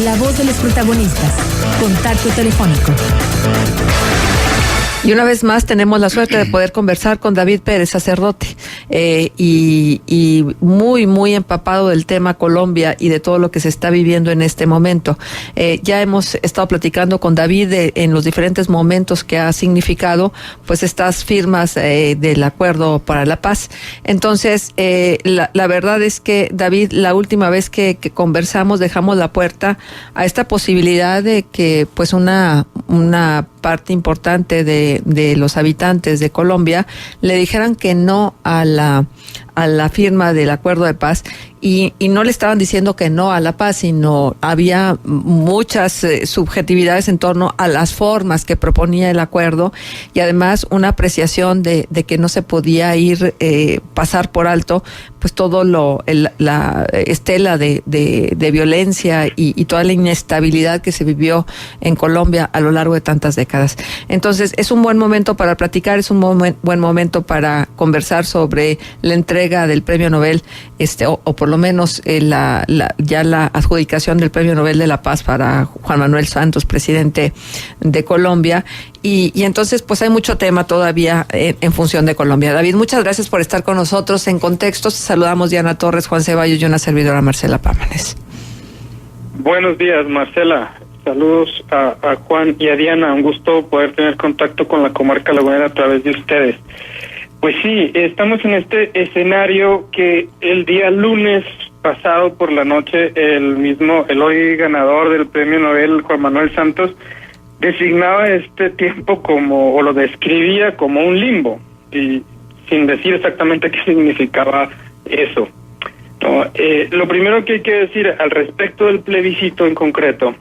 La voz de los protagonistas. Contacto telefónico. Y una vez más tenemos la suerte de poder conversar con David Pérez, sacerdote, y muy empapado del tema Colombia y de todo lo que se está viviendo en este momento. Ya hemos estado platicando con David en los diferentes momentos que ha significado pues estas firmas del Acuerdo para la Paz. Entonces, la verdad es que, David, la última vez que conversamos dejamos la puerta a esta posibilidad de que pues una parte importante de los habitantes de Colombia le dijeran que no a la firma del Acuerdo de Paz, y no le estaban diciendo que no a la paz, sino había muchas subjetividades en torno a las formas que proponía el acuerdo, y además una apreciación de que no se podía pasar por alto pues todo la estela de violencia y toda la inestabilidad que se vivió en Colombia a lo largo de tantas décadas. Entonces es un buen momento para platicar, es un buen momento para conversar sobre la entrega del Premio Nobel, o por lo menos ya la adjudicación del Premio Nobel de la Paz para Juan Manuel Santos, presidente de Colombia. Y entonces pues hay mucho tema todavía en función de Colombia. David, muchas gracias por estar con nosotros en Contextos. Saludamos Diana Torres, Juan Ceballos y una servidora, Marcela Pámanes. Buenos días, Marcela. Saludos a Juan y a Diana. Un gusto poder tener contacto con la comarca lagunera a través de ustedes. Pues sí, estamos en este escenario que el día lunes pasado por la noche el hoy ganador del Premio Nobel, Juan Manuel Santos, designaba este tiempo o lo describía como un limbo, y sin decir exactamente qué significaba eso. No, lo primero que hay que decir al respecto del plebiscito en concreto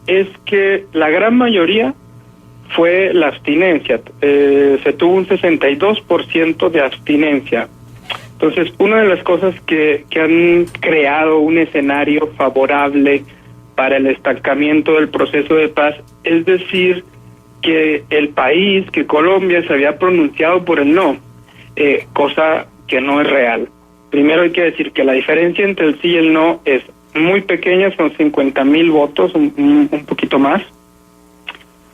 es que la gran mayoría fue la abstinencia. Se tuvo un 62% de abstinencia. Entonces, una de las cosas que han creado un escenario favorable para el estancamiento del proceso de paz es decir que el país, que Colombia, se había pronunciado por el no, cosa que no es real. Primero hay que decir que la diferencia entre el sí y el no es muy pequeña, son 50,000 votos, un poquito más.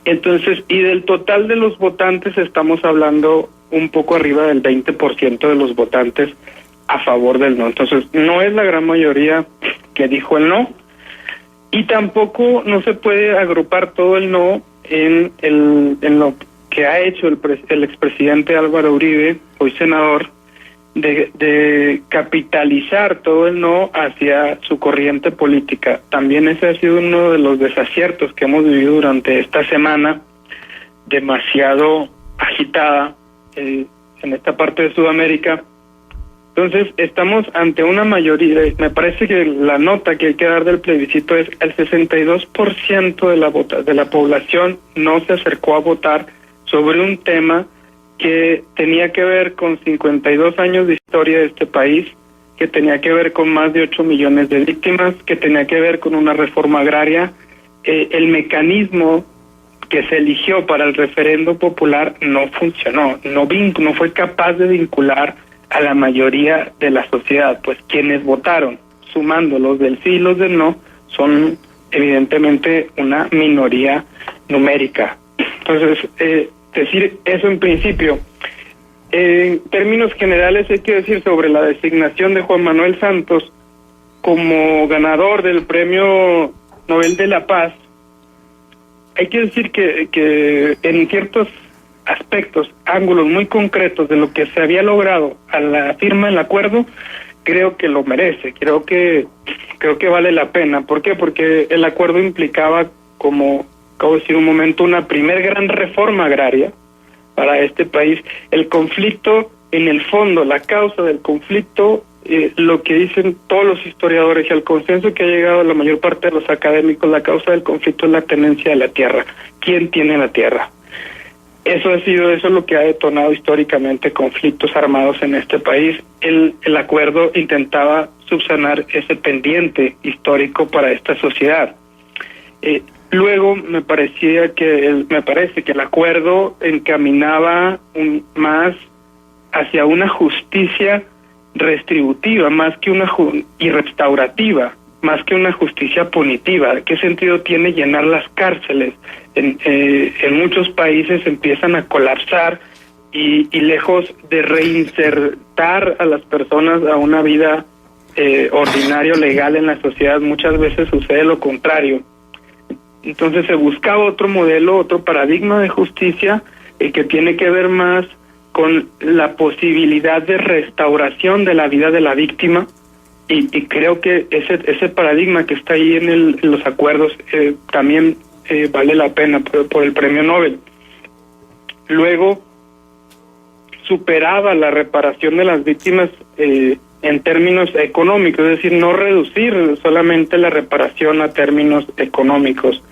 Entonces, y del total de los votantes estamos hablando un poco arriba del 20% de los votantes a favor del no. Entonces, no es la gran mayoría que dijo el no, y tampoco no se puede agrupar todo el no en lo que ha hecho el expresidente Álvaro Uribe, hoy senador, de capitalizar todo el no hacia su corriente política. También ese ha sido uno de los desaciertos que hemos vivido durante esta semana, demasiado agitada en esta parte de Sudamérica. Entonces estamos ante una mayoría. Me parece que la nota que hay que dar del plebiscito es el 62% de la población no se acercó a votar sobre un tema que tenía que ver con 52 años de historia de este país, que tenía que ver con más de 8 millones de víctimas, que tenía que ver con una reforma agraria. El mecanismo que se eligió para el referendo popular no funcionó, no fue capaz de vincular a la mayoría de la sociedad, pues quienes votaron, sumando los del sí y los del no, son evidentemente una minoría numérica. Entonces, decir eso en principio. En términos generales hay que decir sobre la designación de Juan Manuel Santos como ganador del Premio Nobel de la Paz. Hay que decir que en ciertos aspectos, ángulos muy concretos de lo que se había logrado a la firma del acuerdo, creo que lo merece, creo que vale la pena. ¿Por qué? Porque el acuerdo implicaba, como acabo de decir un momento, una primer gran reforma agraria para este país. El conflicto, en el fondo, la causa del conflicto, lo que dicen todos los historiadores y al consenso que ha llegado la mayor parte de los académicos, la causa del conflicto es la tenencia de la tierra. ¿Quién tiene la tierra? Eso es lo que ha detonado históricamente conflictos armados en este país. El acuerdo intentaba subsanar ese pendiente histórico para esta sociedad. Luego me parece que el acuerdo encaminaba más hacia una justicia restributiva más que y restaurativa, más que una justicia punitiva. ¿Qué sentido tiene llenar las cárceles? En muchos países empiezan a colapsar y lejos de reinsertar a las personas a una vida ordinaria, legal en la sociedad, muchas veces sucede lo contrario. Entonces se buscaba otro modelo, otro paradigma de justicia que tiene que ver más con la posibilidad de restauración de la vida de la víctima, y creo que ese paradigma que está ahí en los acuerdos también vale la pena por el premio Nobel. Luego superaba la reparación de las víctimas en términos económicos, es decir, no reducir solamente la reparación a términos económicos.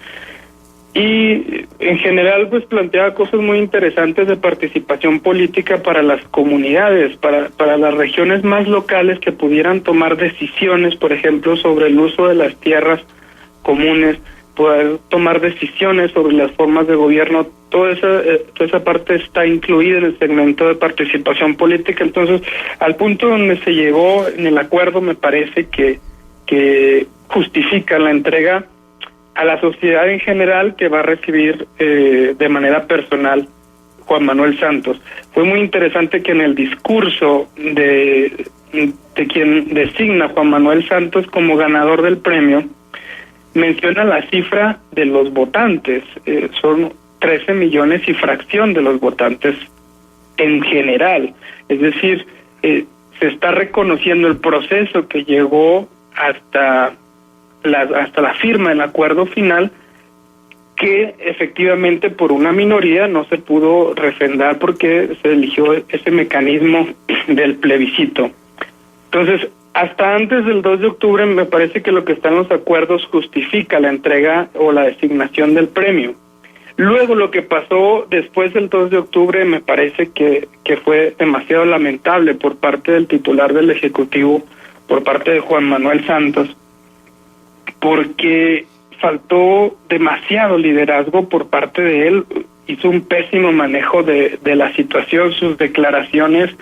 Y en general pues planteaba cosas muy interesantes de participación política para las comunidades, para las regiones más locales que pudieran tomar decisiones, por ejemplo, sobre el uso de las tierras comunes, poder tomar decisiones sobre las formas de gobierno. Toda esa parte está incluida en el segmento de participación política. Entonces, al punto donde se llegó en el acuerdo, me parece que justifica la entrega a la sociedad en general que va a recibir de manera personal Juan Manuel Santos. Fue muy interesante que en el discurso de quien designa Juan Manuel Santos como ganador del premio, menciona la cifra de los votantes. Son 13 millones y fracción de los votantes en general. Es decir, se está reconociendo el proceso que llegó hasta la firma del acuerdo final, que efectivamente por una minoría no se pudo refrendar porque se eligió ese mecanismo del plebiscito. Entonces, hasta antes del 2 de octubre me parece que lo que está en los acuerdos justifica la entrega o la designación del premio. Luego lo que pasó después del 2 de octubre me parece que fue demasiado lamentable por parte del titular del Ejecutivo, por parte de Juan Manuel Santos, porque faltó demasiado liderazgo por parte de él, hizo un pésimo manejo de la situación. Sus declaraciones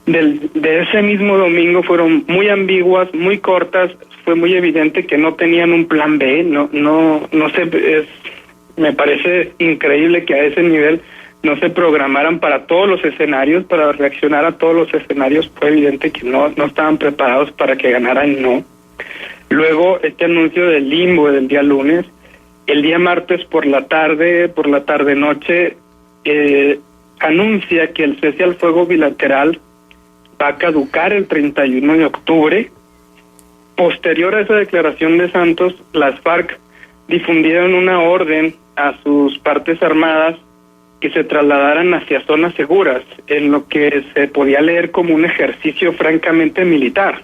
de ese mismo domingo fueron muy ambiguas, muy cortas. Fue muy evidente que no tenían un plan B. No sé, me parece increíble que a ese nivel no se programaran para todos los escenarios, para reaccionar a todos los escenarios. Fue evidente que no estaban preparados para que ganaran no. Luego este anuncio del limbo del día lunes, el día martes por la tarde noche, anuncia que el cese al fuego bilateral va a caducar el 31 de octubre. Posterior a esa declaración de Santos, las FARC difundieron una orden a sus partes armadas que se trasladaran hacia zonas seguras, en lo que se podía leer como un ejercicio francamente militar,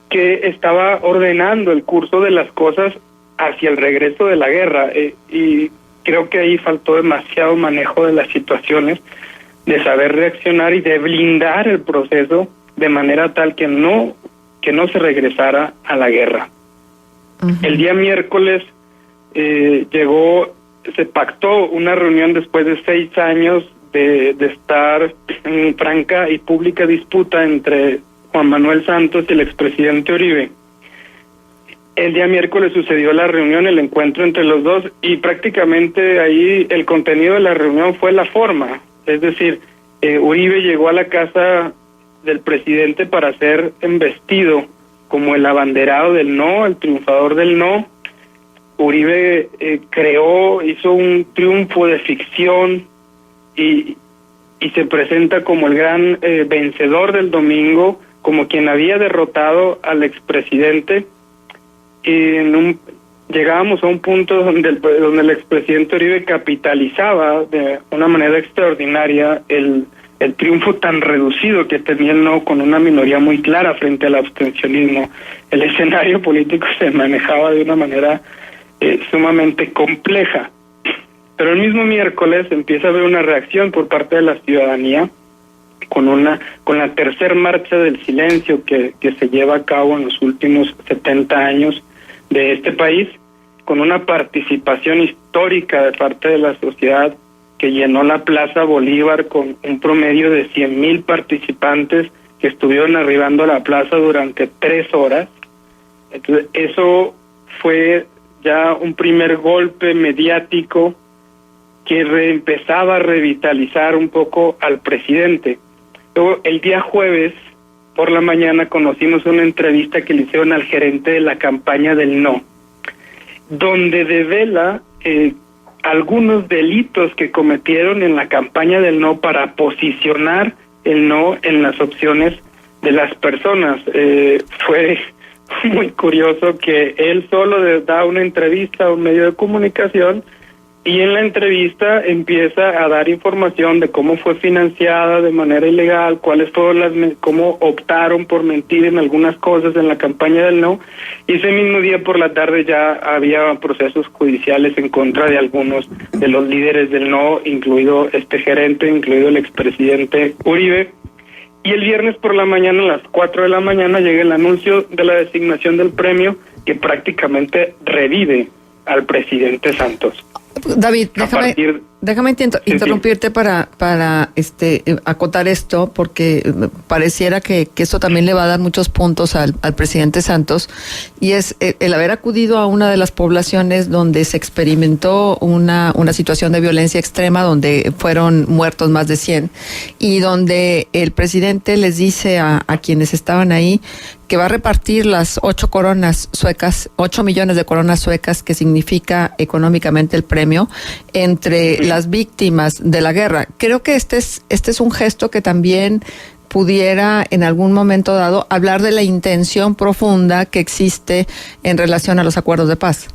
que estaba ordenando el curso de las cosas hacia el regreso de la guerra, y creo que ahí faltó demasiado manejo de las situaciones, de saber reaccionar y de blindar el proceso de manera tal que no se regresara a la guerra. Uh-huh. El día miércoles se pactó una reunión después de 6 años de estar en franca y pública disputa entre Juan Manuel Santos y el expresidente Uribe. El día miércoles sucedió la reunión, el encuentro entre los dos, y prácticamente ahí el contenido de la reunión fue la forma. Es decir, Uribe llegó a la casa del presidente para ser embestido como el abanderado del no, el triunfador del no. Uribe hizo un triunfo de ficción y se presenta como el gran vencedor del domingo, como quien había derrotado al expresidente. Llegábamos a un punto donde el expresidente Uribe capitalizaba de una manera extraordinaria el triunfo tan reducido que tenía el no, con una minoría muy clara frente al abstencionismo. El escenario político se manejaba de una manera sumamente compleja. Pero el mismo miércoles empieza a haber una reacción por parte de la ciudadanía con la tercera marcha del silencio que se lleva a cabo en los últimos 70 años de este país, con una participación histórica de parte de la sociedad que llenó la Plaza Bolívar con un promedio de 100,000 participantes que estuvieron arribando a la plaza durante 3 horas. Entonces, eso fue ya un primer golpe mediático que empezaba a revitalizar un poco al presidente. Luego, el día jueves, por la mañana, conocimos una entrevista que le hicieron al gerente de la campaña del no, donde devela algunos delitos que cometieron en la campaña del no para posicionar el no en las opciones de las personas. Fue muy curioso que él solo da una entrevista a un medio de comunicación y en la entrevista empieza a dar información de cómo fue financiada de manera ilegal, cuáles fueron cómo optaron por mentir en algunas cosas en la campaña del no, y ese mismo día por la tarde ya había procesos judiciales en contra de algunos de los líderes del no, incluido este gerente, incluido el expresidente Uribe. Y el viernes por la mañana, a las 4 de la mañana, llega el anuncio de la designación del premio que prácticamente revive al presidente Santos. David, déjame interrumpirte para acotar esto, porque pareciera que esto también le va a dar muchos puntos al presidente Santos, y es el haber acudido a una de las poblaciones donde se experimentó una situación de violencia extrema, donde fueron muertos más de 100, y donde el presidente les dice a quienes estaban ahí que va a repartir las 8 coronas suecas, 8 millones de coronas suecas, que significa económicamente el premio, entre las víctimas de la guerra. Creo que este es un gesto que también pudiera en algún momento dado hablar de la intención profunda que existe en relación a los acuerdos de paz.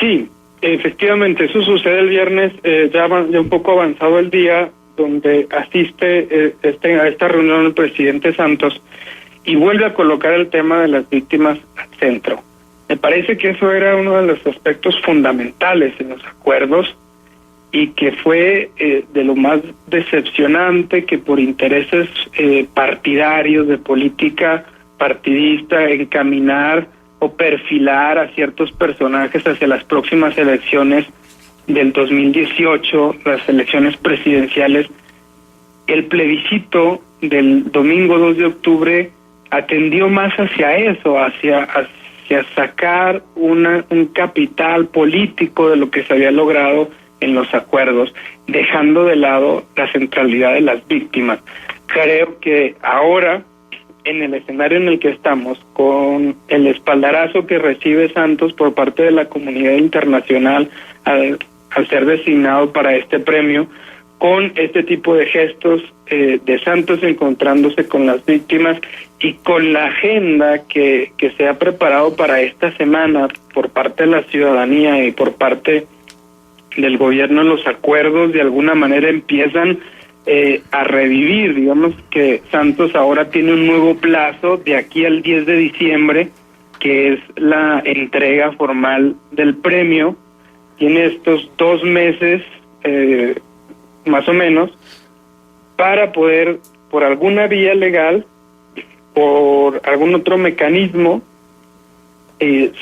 Sí, efectivamente, eso sucede el viernes, ya un poco avanzado el día, donde asiste a esta reunión el presidente Santos y vuelve a colocar el tema de las víctimas al centro. Me parece que eso era uno de los aspectos fundamentales en los acuerdos y que fue de lo más decepcionante que por intereses partidarios, de política partidista, encaminar o perfilar a ciertos personajes hacia las próximas elecciones del 2018, las elecciones presidenciales. El plebiscito del domingo 2 de octubre atendió más hacia eso, hacia sacar un capital político de lo que se había logrado en los acuerdos, dejando de lado la centralidad de las víctimas. Creo que ahora, en el escenario en el que estamos, con el espaldarazo que recibe Santos por parte de la comunidad internacional al ser designado para este premio, con este tipo de gestos de Santos encontrándose con las víctimas y con la agenda que se ha preparado para esta semana por parte de la ciudadanía y por parte del gobierno, los acuerdos de alguna manera empiezan a revivir. Digamos que Santos ahora tiene un nuevo plazo de aquí al 10 de diciembre, que es la entrega formal del premio. Tiene estos 2 meses más o menos para poder, por alguna vía legal, por algún otro mecanismo,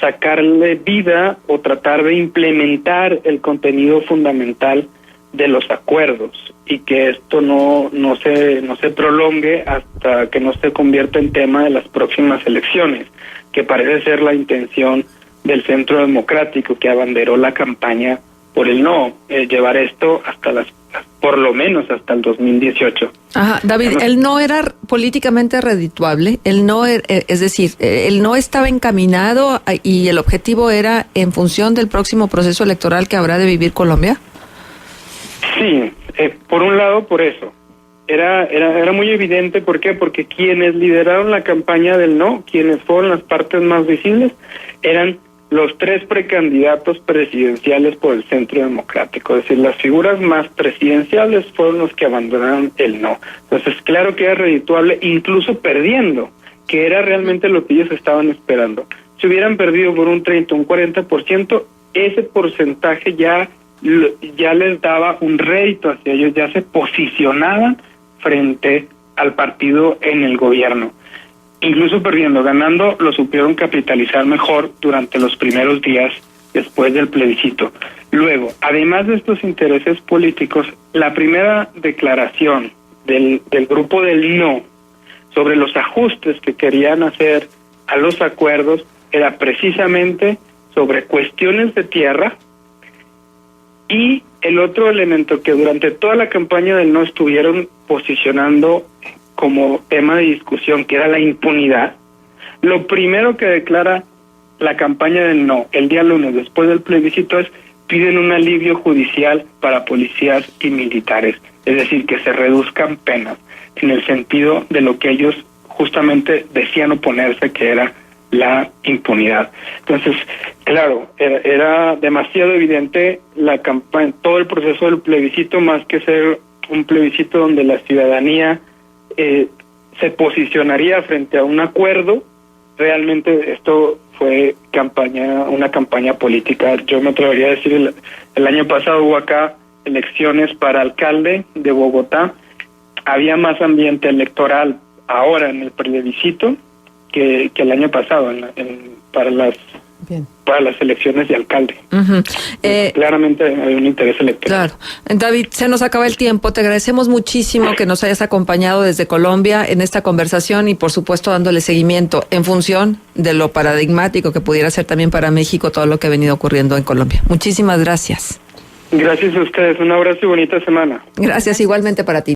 sacarle vida o tratar de implementar el contenido fundamental de los acuerdos y que esto no se prolongue hasta que no se convierta en tema de las próximas elecciones, que parece ser la intención del Centro Democrático, que abanderó la campaña por el no, llevar esto hasta por lo menos hasta el 2018. Ajá, David, ¿el no era políticamente redituable? El no, es decir, el no estaba encaminado y el objetivo era en función del próximo proceso electoral que habrá de vivir Colombia. Sí, por un lado por eso. Era muy evidente. ¿Por qué? Porque quienes lideraron la campaña del no, quienes fueron las partes más visibles, eran los 3 precandidatos presidenciales por el Centro Democrático. Es decir, las figuras más presidenciales fueron los que abandonaron el no. Entonces, claro que era redituable, incluso perdiendo, que era realmente lo que ellos estaban esperando. Si hubieran perdido por un 30, un 40%, ese porcentaje ya les daba un rédito hacia ellos, ya se posicionaban frente al partido en el gobierno. Incluso perdiendo, ganando, lo supieron capitalizar mejor durante los primeros días después del plebiscito. Luego, además de estos intereses políticos, la primera declaración del grupo del no sobre los ajustes que querían hacer a los acuerdos era precisamente sobre cuestiones de tierra, y el otro elemento que durante toda la campaña del no estuvieron posicionando como tema de discusión, que era la impunidad. Lo primero que declara la campaña del no el día lunes después del plebiscito es: piden un alivio judicial para policías y militares, es decir, que se reduzcan penas, en el sentido de lo que ellos justamente decían oponerse, que era la impunidad. Entonces, claro, era demasiado evidente la campaña, todo el proceso del plebiscito, más que ser un plebiscito donde la ciudadanía se posicionaría frente a un acuerdo. Realmente esto fue una campaña política. Yo me atrevería a decir, el año pasado hubo acá elecciones para alcalde de Bogotá. Había más ambiente electoral ahora en el plebiscito que el año pasado para las elecciones de alcalde. Uh-huh. Claramente hay un interés electoral. Claro. David, se nos acaba el tiempo. Te agradecemos muchísimo que nos hayas acompañado desde Colombia en esta conversación y, por supuesto, dándole seguimiento en función de lo paradigmático que pudiera ser también para México todo lo que ha venido ocurriendo en Colombia. Muchísimas gracias. Gracias a ustedes. Un abrazo y bonita semana. Gracias igualmente para ti.